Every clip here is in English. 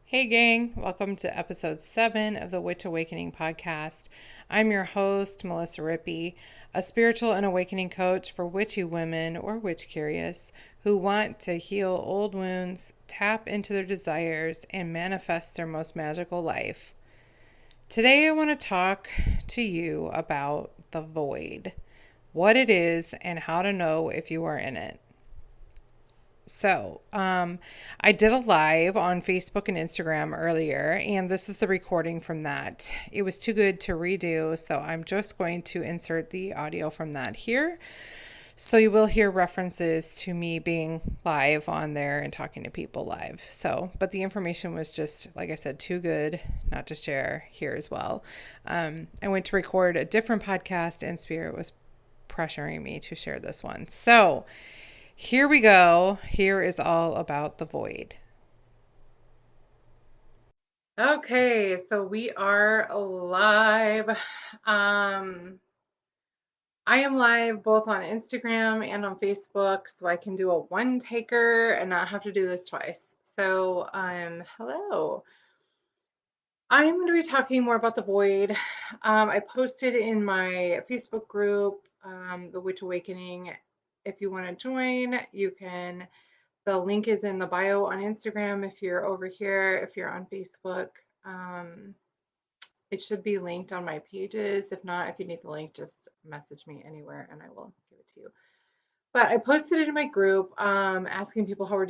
Hey, gang, welcome to episode 7 of the Witch Awakening podcast. I'm your host, Melissa Rippey, a spiritual and awakening coach for witchy women or witch curious who want to heal old wounds, tap into their desires, and manifest their most magical life. Today, I want to talk to you about the void, what it is, and how to know if you are in it. I did a live on Facebook and Instagram earlier, and this is the recording from that. It was too good to redo, so I'm just going to insert the audio from that here. So you will hear references to me being live on there and talking to people live. But the information was just, like I said, too good not to share here as well. I went to record a different podcast, and Spirit was pressuring me to share this one. So, here we go. Here is all about the void. Okay, so we are live. I am live both on Instagram and on Facebook, so I can do a one taker and not have to do this twice. Hello. I'm going to be talking more about the void. I posted in my Facebook group, The Witch Awakening. If you want to join, you can. The link is in the bio on Instagram if you're over here, if you're on Facebook. Um, it should be linked on my pages. If not, if you need the link, just message me anywhere and I will give it to you. But I posted it in my group asking people how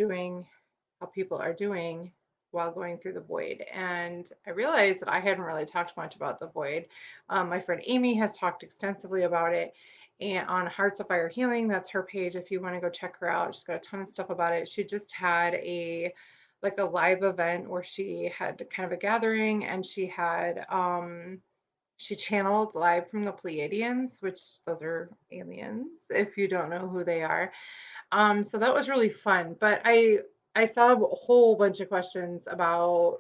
people are doing while going through the void. And I realized that I hadn't really talked much about the void. My friend Amy has talked extensively about it. And on Hearts of Fire Healing, that's her page. If you want to go check her out, she's got a ton of stuff about it. She just had a live event where she had kind of a gathering and she channeled live from the Pleiadians, which those are aliens, if you don't know who they are. So that was really fun. But I saw a whole bunch of questions about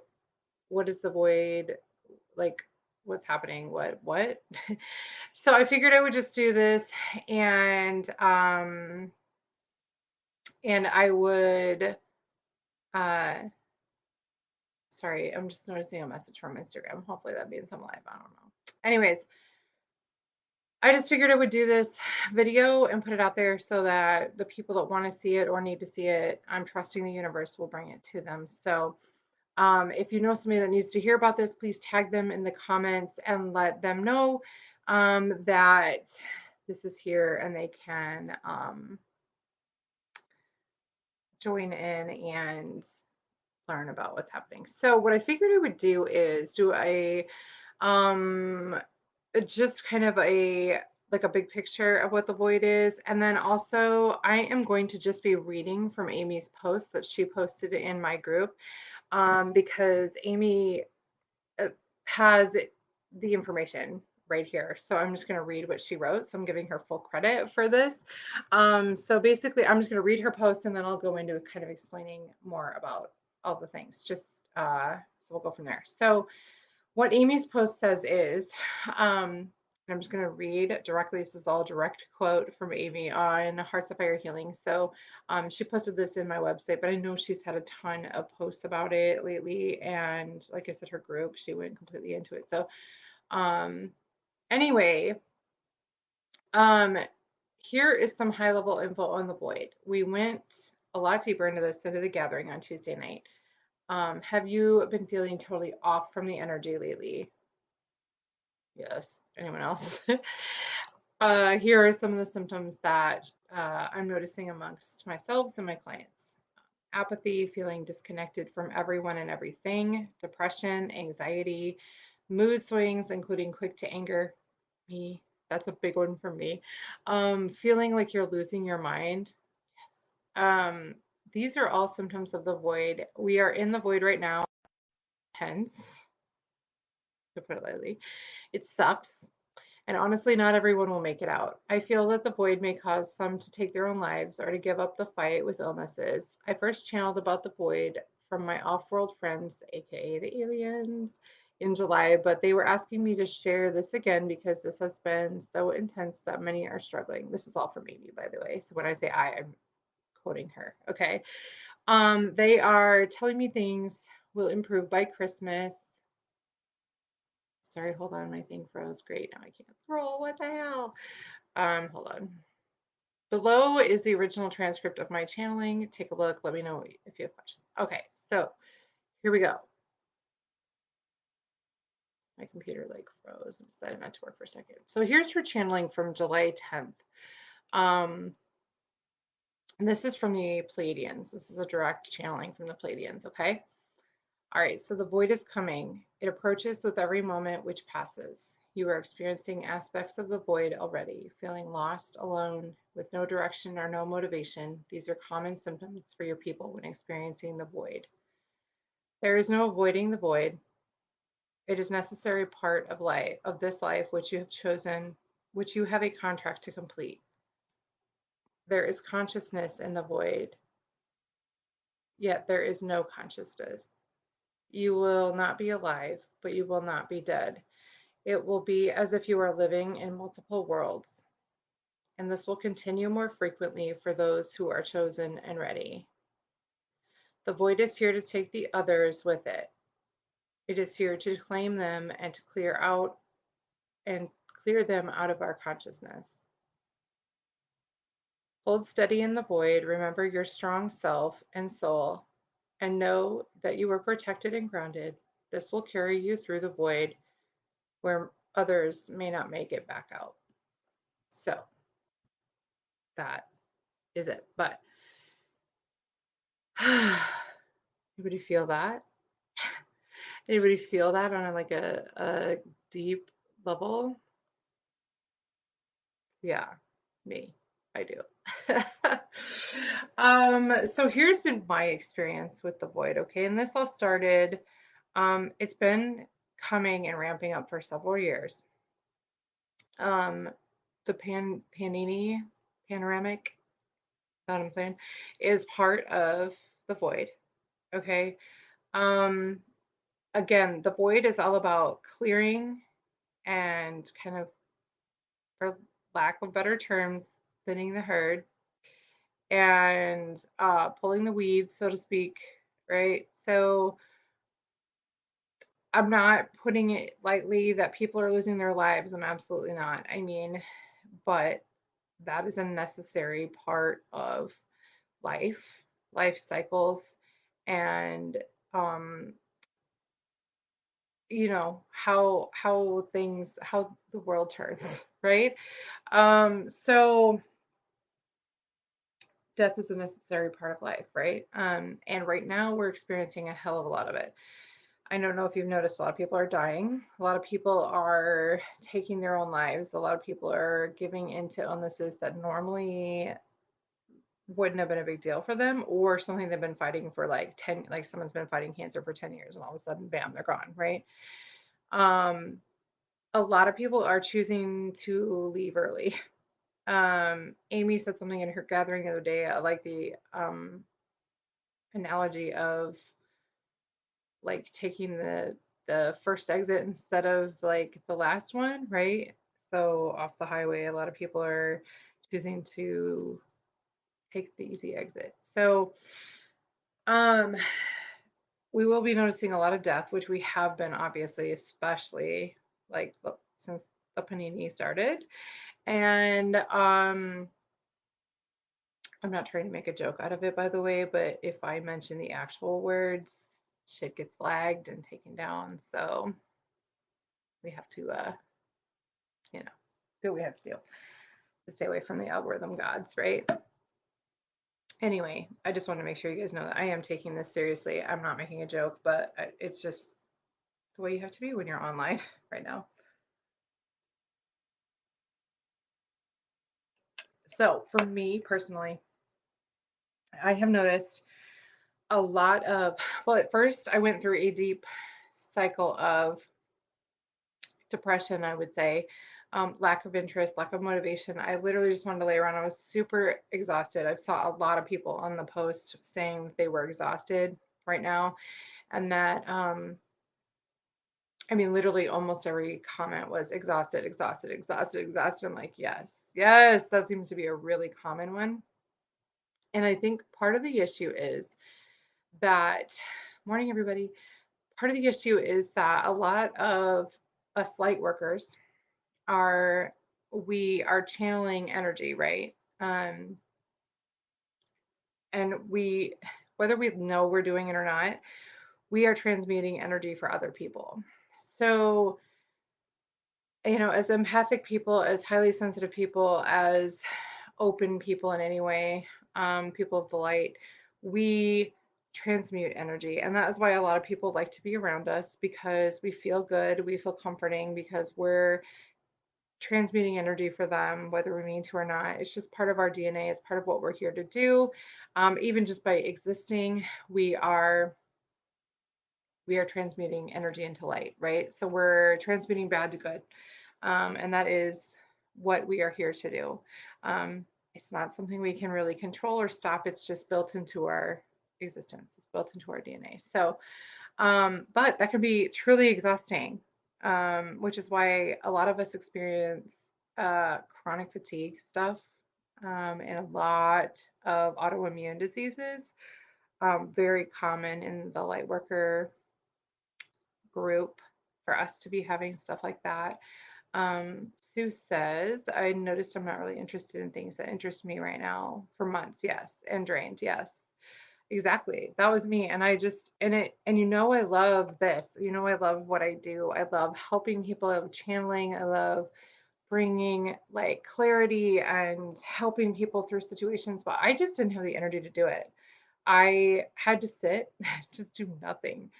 what is the void, like what's happening, what. So I figured I would just do this and I would uh sorry, I'm just noticing a message from Instagram. Hopefully that means I'm live. I don't know. Anyways, I just figured I would do this video and put it out there so that the people that want to see it or need to see it, I'm trusting the universe will bring it to them. So, if you know somebody that needs to hear about this, please tag them in the comments and let them know that this is here and they can join in and learn about what's happening. So, what I figured I would do is do um, just kind of a big picture of what the void is. And then also I am going to just be reading from Amy's post that she posted in my group because Amy uh, has the information right here. So I'm just going to read what she wrote. So I'm giving her full credit for this. So basically, I'm just going to read her post and then I'll go into kind of explaining more about all the things. So we'll go from there. So what Amy's post says is, I'm just going to read directly. This is all direct quote from Amy on Hearts of Fire Healing. So she posted this in my website, but I know she's had a ton of posts about it lately. And like I said, her group, she went completely into it. So um, anyway, um, here is some high level info on the void. We went a lot deeper into this into the gathering on Tuesday night. Have you been feeling totally off from the energy lately? Yes. Anyone else? Here are some of the symptoms that I'm noticing amongst myself and my clients. Apathy, feeling disconnected from everyone and everything, depression, anxiety, mood swings, including quick to anger. Me, that's a big one for me. Feeling like you're losing your mind. Yes. These are all symptoms of the void. We are in the void right now, hence, to put it lightly. It sucks. And honestly, not everyone will make it out. I feel that the void may cause some to take their own lives or to give up the fight with illnesses. I first channeled about the void from my off world friends, aka the aliens, in July, but they were asking me to share this again because this has been so intense that many are struggling. This is all from Amy, by the way. So when I say I'm quoting her, okay? They are telling me things will improve by Christmas. Sorry, hold on. My thing froze. Great. Now I can't scroll. What the hell? Hold on. Below is the original transcript of my channeling. Take a look. Let me know if you have questions. Okay, so here we go. My computer like froze and decided not to work for a second. So here's her channeling from July 10th. And this is from the Pleiadians. This is a direct channeling from the Pleiadians, okay? All right, so the void is coming. It approaches with every moment which passes. You are experiencing aspects of the void already, feeling lost, alone, with no direction or no motivation. These are common symptoms for your people when experiencing the void. There is no avoiding the void. It is a necessary part of life, of this life which you have chosen, which you have a contract to complete. There is consciousness in the void, yet there is no consciousness. You will not be alive, but you will not be dead. It will be as if you are living in multiple worlds, and this will continue more frequently for those who are chosen and ready. The void is here to take the others with it. It is here to claim them and to clear them out of our consciousness. Hold steady in the void, remember your strong self and soul, and know that you are protected and grounded. This will carry you through the void where others may not make it back out. So that is it. But anybody feel that? Anybody feel that on a deep level? Yeah, me. I do. So here's been my experience with the void, okay? And this all started, it's been coming and ramping up for several years. The Panini panoramic, know what I'm saying, is part of the void, okay? Um, Again, the void is all about clearing and kind of, for lack of better terms, thinning the herd and pulling the weeds, so to speak, right? So I'm not putting it lightly that people are losing their lives. I'm absolutely not. I mean, but that is a necessary part of life, life cycles, and um, how the world turns, right? So death is a necessary part of life, right? And right now we're experiencing a hell of a lot of it. I don't know if you've noticed, a lot of people are dying. A lot of people are taking their own lives. A lot of people are giving into illnesses that normally wouldn't have been a big deal for them, or something they've been fighting for like 10, like someone's been fighting cancer for 10 years and all of a sudden, bam, they're gone, right? Um, a lot of people are choosing to leave early. Amy said something in her gathering the other day. I like the analogy of like taking the first exit instead of like the last one, right? So off the highway, a lot of people are choosing to take the easy exit. So um we will be noticing a lot of death, which we have been, obviously, especially like since the Panini started. And I'm not trying to make a joke out of it, by the way, but if I mention the actual words, shit gets flagged and taken down. So we have to, you know, do what we have to do to stay away from the algorithm gods, right? Anyway, I just want to make sure you guys know that I am taking this seriously. I'm not making a joke, but it's just the way you have to be when you're online right now. So for me personally, I have noticed a lot of, well, at first I went through a deep cycle of depression, I would say, lack of interest, lack of motivation. I literally just wanted to lay around. I was super exhausted. I saw a lot of people on the post saying they were exhausted right now, and that, I mean, literally almost every comment was exhausted, exhausted, exhausted, exhausted. I'm like, yes, yes, that seems to be a really common one. And I think part of the issue is that Morning, everybody. Part of the issue is that a lot of us light workers are we are channeling energy, right? And we, whether we know we're doing it or not, we are transmuting energy for other people. So, as empathic people, as highly sensitive people, as open people in any way, people of the light, we transmute energy. And that is why a lot of people like to be around us because we feel good, we feel comforting because we're transmuting energy for them, whether we mean to or not. It's just part of our DNA, it's part of what we're here to do. Even just by existing, we are transmuting energy into light, right? So we're transmuting bad to good. And that is what we are here to do. It's not something we can really control or stop. It's just built into our existence. It's built into our DNA. So, but that can be truly exhausting, which is why a lot of us experience chronic fatigue stuff and a lot of autoimmune diseases. Very common in the light worker group for us to be having stuff like that. Sue says, I noticed I'm not really interested in things that interest me right now for months. Yes. And drained. Yes. Exactly. That was me. And I just, and I love this. I love what I do. I love helping people. I love channeling. I love bringing like clarity and helping people through situations, but I just didn't have the energy to do it. I had to sit, just do nothing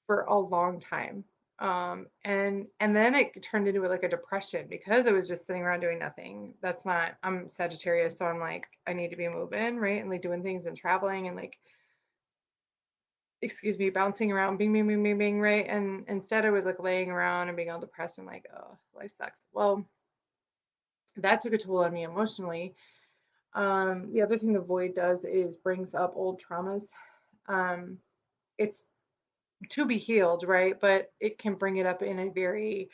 for a long time. And then it turned into like a depression because I was just sitting around doing nothing. That's not, I'm Sagittarius, so I'm like, I need to be moving, right? And like doing things and traveling and like, excuse me, bouncing around, bing, bing, bing, bing, bing, right? And instead I was like laying around and being all depressed and like, oh, life sucks. Well, that took a toll on me emotionally. The other thing the void does is brings up old traumas. Um, it's to be healed, right? But it can bring it up in a very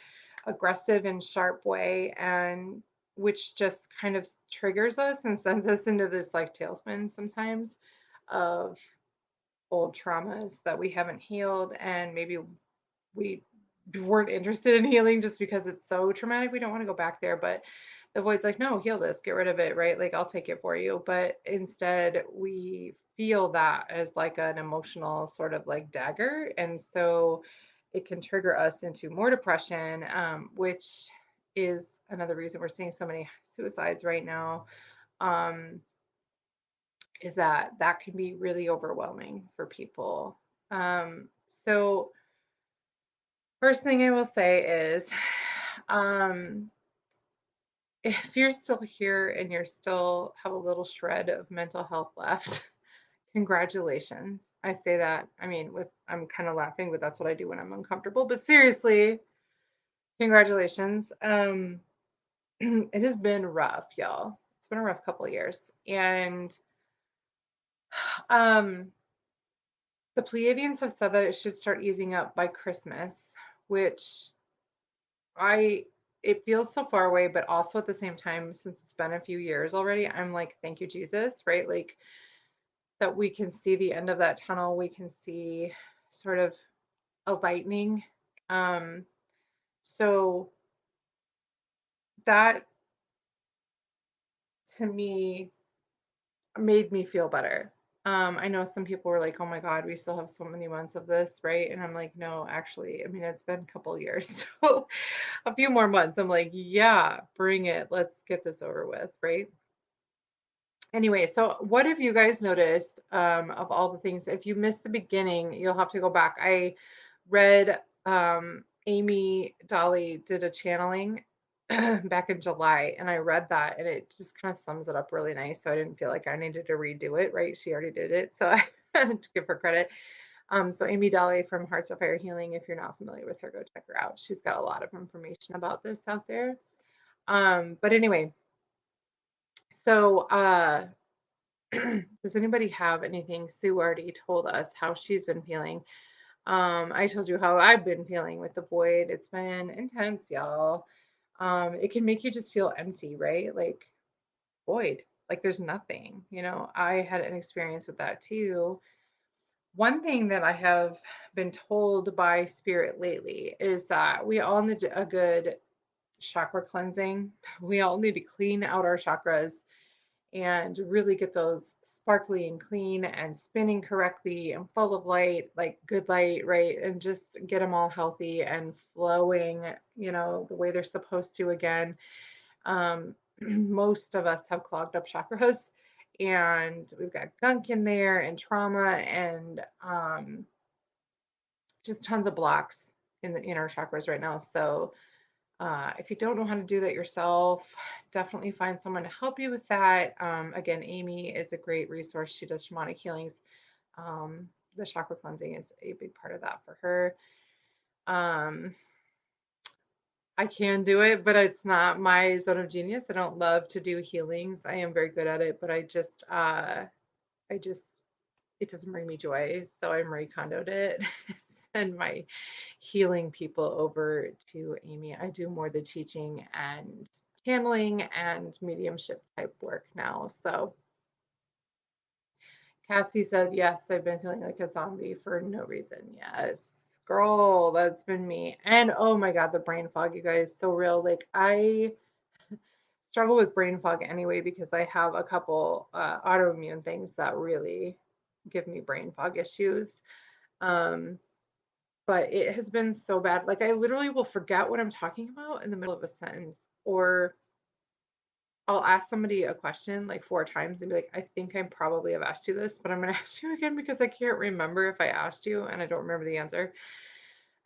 aggressive and sharp way, and which just kind of triggers us and sends us into this like tailspin sometimes of old traumas that we haven't healed, and maybe we weren't interested in healing just because it's so traumatic. We don't want to go back there, but the void's like, no, heal this, get rid of it, right? Like, I'll take it for you. But instead, we feel that as like an emotional sort of like dagger. And so it can trigger us into more depression, which is another reason we're seeing so many suicides right now. Um, is that can be really overwhelming for people. So first thing I will say is, um, if you're still here and you're still have a little shred of mental health left, congratulations. I say that, I mean, I'm kind of laughing, but that's what I do when I'm uncomfortable. But seriously, congratulations. It has been rough, y'all. It's been a rough couple of years. And um, the Pleiadians have said that it should start easing up by Christmas, which I it feels so far away, but also at the same time, since it's been a few years already, I'm like, thank you, Jesus, right? Like that we can see the end of that tunnel. We can see sort of a lightning. Um, so that to me made me feel better. I know some people were like, oh my God, we still have so many months of this, right? And I'm like, no, actually, I mean, it's been a couple years. So a few more months. I'm like, yeah, bring it. Let's get this over with, right? Anyway, so what have you guys noticed of all the things? If you missed the beginning, you'll have to go back. I read Amy Dolly did a channeling back in July, and I read that, and it just kind of sums it up really nice. So I didn't feel like I needed to redo it, right? She already did it, so I had to give her credit. So Amy Dolly from Hearts of Fire Healing, if you're not familiar with her, go check her out. She's got a lot of information about this out there. But anyway, so does anybody have anything? Sue already told us how she's been feeling. I told you how I've been feeling with the void. It's been intense, y'all. It can make you just feel empty, right? Like void, like there's nothing. I had an experience with that too, One thing that I have been told by Spirit lately is that we all need a good chakra cleansing. We all need to clean out our chakras and really get those sparkly and clean and spinning correctly and full of light, like good light, right? And just get them all healthy and flowing, the way they're supposed to again. Most of us have clogged up chakras and we've got gunk in there and trauma and just tons of blocks in our chakras right now. So if you don't know how to do that yourself, definitely find someone to help you with that. Again, Amy is a great resource. She does shamanic healings. Um, the chakra cleansing is a big part of that for her. Um, I can do it, but it's not my zone of genius. I don't love to do healings. I am very good at it, but I just, it doesn't bring me joy. So I Marie Kondoed it. Send my healing people over to Amy. I do more the teaching and channeling and mediumship type work now. So Cassie said, yes, I've been feeling like a zombie for no reason. Yes, girl, that's been me. And oh my God, the brain fog, you guys, so real. Like I struggle with brain fog anyway because I have a couple autoimmune things that really give me brain fog issues. Um, but it has been so bad. Like I literally will forget what I'm talking about in the middle of a sentence, or I'll ask somebody a question like 4 times and be like, I think I probably have asked you this, but I'm going to ask you again because I can't remember if I asked you and I don't remember the answer.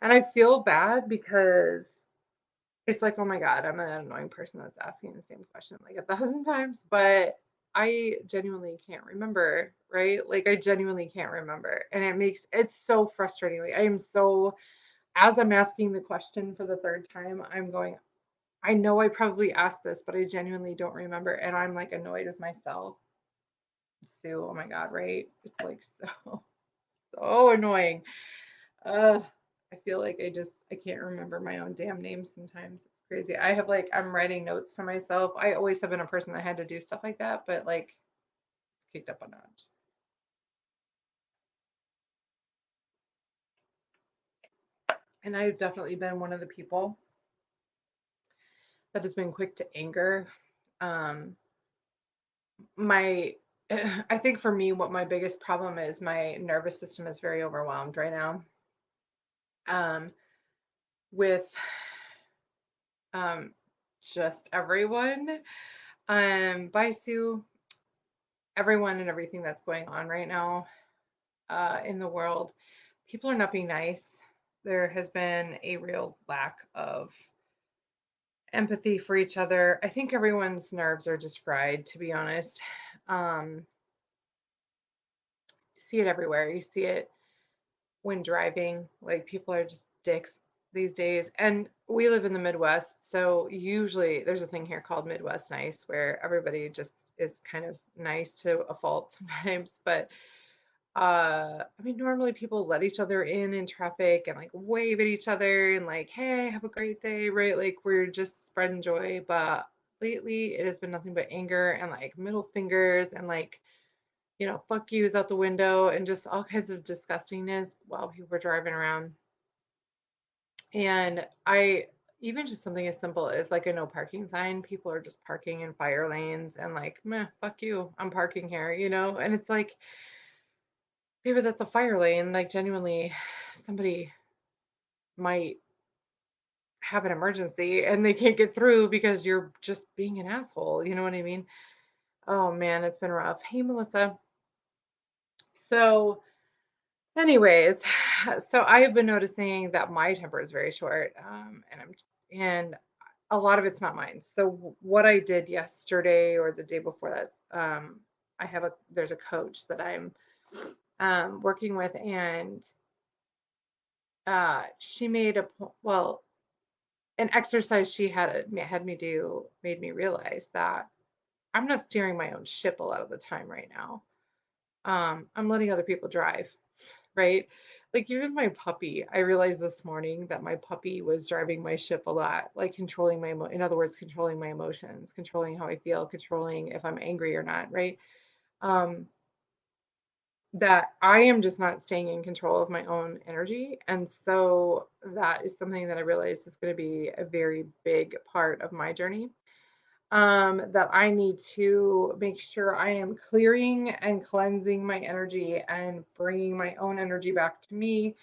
And I feel bad because it's like, oh my God, I'm an annoying person that's asking the same question like 1,000 times, but I genuinely can't remember, right? Like I genuinely can't remember. And it's so frustrating. Like I am so, as I'm asking the question for the third time, I'm going, I know I probably asked this, but I genuinely don't remember. And I'm like annoyed with myself. Sue, oh my God, right? It's like so, so annoying. Uh, I feel like I can't remember my own damn name sometimes. It's crazy. I'm writing notes to myself. I always have been a person that had to do stuff like that, but like it's kicked up a notch. And I've definitely been one of the people that has been quick to anger. Um, my I think for me, what my biggest problem is my nervous system is very overwhelmed right now. Um, with um just everyone. Bye Sue, everyone and everything that's going on right now in the world. People are not being nice. There has been a real lack of empathy for each other. I think everyone's nerves are just fried, to be honest. Um, you see it everywhere. You see it when driving. Like people are just dicks these days. And we live in the Midwest, so usually there's a thing here called Midwest nice where everybody just is kind of nice to a fault sometimes, but I mean normally people let each other in traffic and like wave at each other and like hey, have a great day, right? Like we're just spreading joy, but lately it has been nothing but anger and like middle fingers and like fuck yous out the window and just all kinds of disgustingness while people were driving around. And even just something as simple as like a no parking sign, people are just parking in fire lanes and like, meh, fuck you, I'm parking here. And it's like, maybe that's a fire lane. Like, genuinely, somebody might have an emergency and they can't get through because you're just being an asshole. You know what I mean? Oh man, it's been rough. Hey, Melissa. So, anyways, so I have been noticing that my temper is very short, and a lot of it's not mine. So what I did yesterday or the day before that, there's a coach that I'm working with, and she made an exercise she had me do made me realize that I'm not steering my own ship a lot of the time right now. I'm letting other people drive, right? Like even my puppy, I realized this morning that my puppy was driving my ship a lot, like controlling in other words, controlling my emotions, controlling how I feel, controlling if I'm angry or not, right? Um, that I am just not staying in control of my own energy. And so that is something that I realized is going to be a very big part of my journey. That I need to make sure I am clearing and cleansing my energy and bringing my own energy back to me,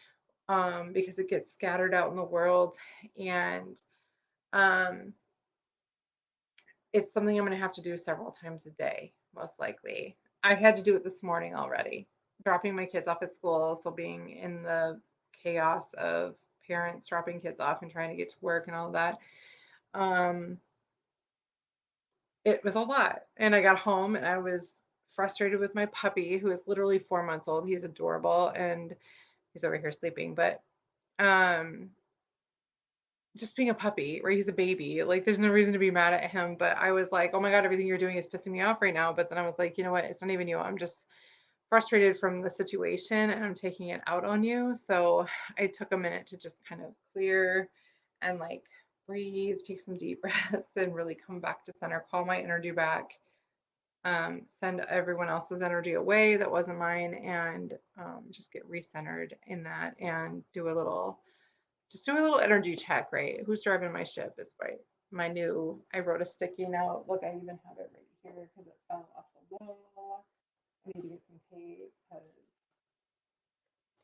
because it gets scattered out in the world. And um, it's something I'm going to have to do several times a day, most likely. I had to do it this morning already, dropping my kids off at school. So being in the chaos of parents dropping kids off and trying to get to work and all that. Um, it was a lot. And I got home and I was frustrated with my puppy, who is literally 4 months old. He's adorable and he's over here sleeping, but um, just being a puppy, right? He's a baby. Like, there's no reason to be mad at him. But I was like, oh my God, everything you're doing is pissing me off right now. But then I was like, you know what? It's not even you. I'm just frustrated from the situation and I'm taking it out on you. So I took a minute to just kind of clear and like breathe, take some deep breaths, and really come back to center, call my energy back, send everyone else's energy away that wasn't mine, and just get recentered in that and do a little energy check, right? Who's driving my ship is right. I wrote a sticky note. Look, I even have it right here because it fell off the wall. I need to get some tape because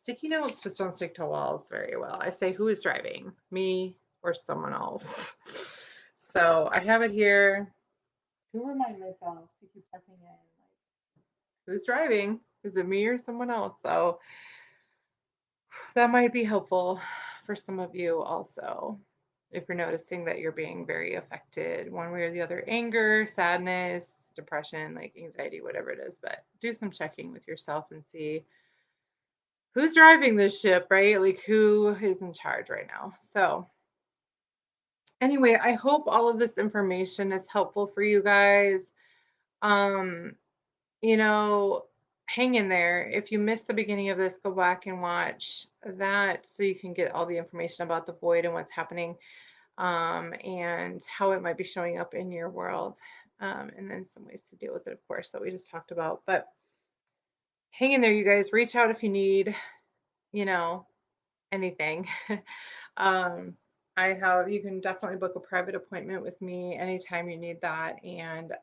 sticky notes just don't stick to walls very well. I say, who is driving? Me or someone else? So I have it here to remind myself to keep checking in. Like, who's driving? Is it me or someone else? So that might be helpful for some of you also. If you're noticing that you're being very affected one way or the other, anger, sadness, depression, like anxiety, whatever it is, but do some checking with yourself and see who's driving this ship, right? Like, who is in charge right now? So, anyway, I hope all of this information is helpful for you guys. Um, you know, hang in there. If you missed the beginning of this, go back and watch that so you can get all the information about the void and what's happening, and how it might be showing up in your world, and then some ways to deal with it, of course, that we just talked about. But hang in there, you guys. Reach out if you need, you know, anything. um, you can definitely book a private appointment with me anytime you need that. And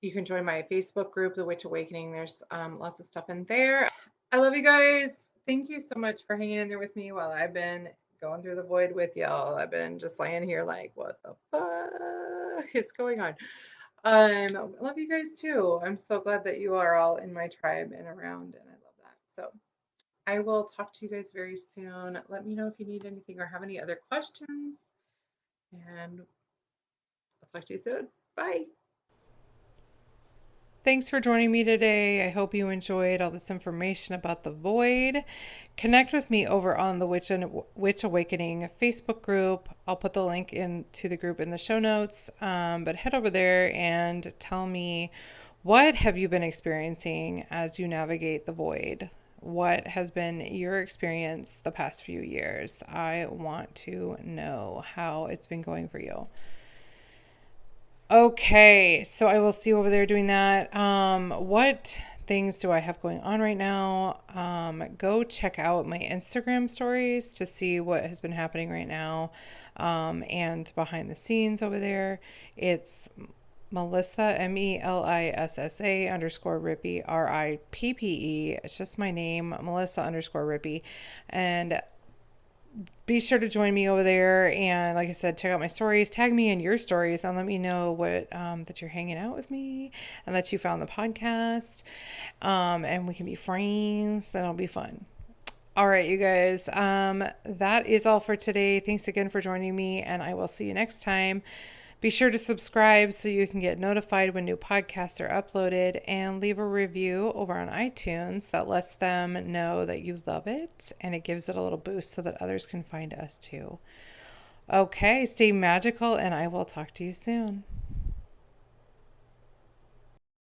you can join my Facebook group, The Witch Awakening. There's lots of stuff in there. I love you guys. Thank you so much for hanging in there with me while I've been going through the void with y'all. I've been just laying here like, what the fuck is going on? I love you guys too. I'm so glad that you are all in my tribe and around, and I love that. So I will talk to you guys very soon. Let me know if you need anything or have any other questions, and I'll talk to you soon. Bye. Thanks for joining me today. I hope you enjoyed all this information about the void. Connect with me over on the Witch Awakening Facebook group. I'll put the link into the group in the show notes. But head over there and tell me, what have you been experiencing as you navigate the void? What has been your experience the past few years? I want to know how it's been going for you. Okay, so I will see you over there doing that. What things do I have going on right now? Go check out my Instagram stories to see what has been happening right now, and behind the scenes over there. It's Melissa, Melissa underscore Rippey, Rippe. It's just my name, Melissa underscore Rippey. And be sure to join me over there, and like I said, check out my stories, tag me in your stories, and let me know what that you're hanging out with me and that you found the podcast, and we can be friends and it'll be fun. All right, you guys, that is all for today. Thanks again for joining me, and I will see you next time. Be sure to subscribe so you can get notified when new podcasts are uploaded, and leave a review over on iTunes that lets them know that you love it, and it gives it a little boost so that others can find us too. Okay, stay magical, and I will talk to you soon.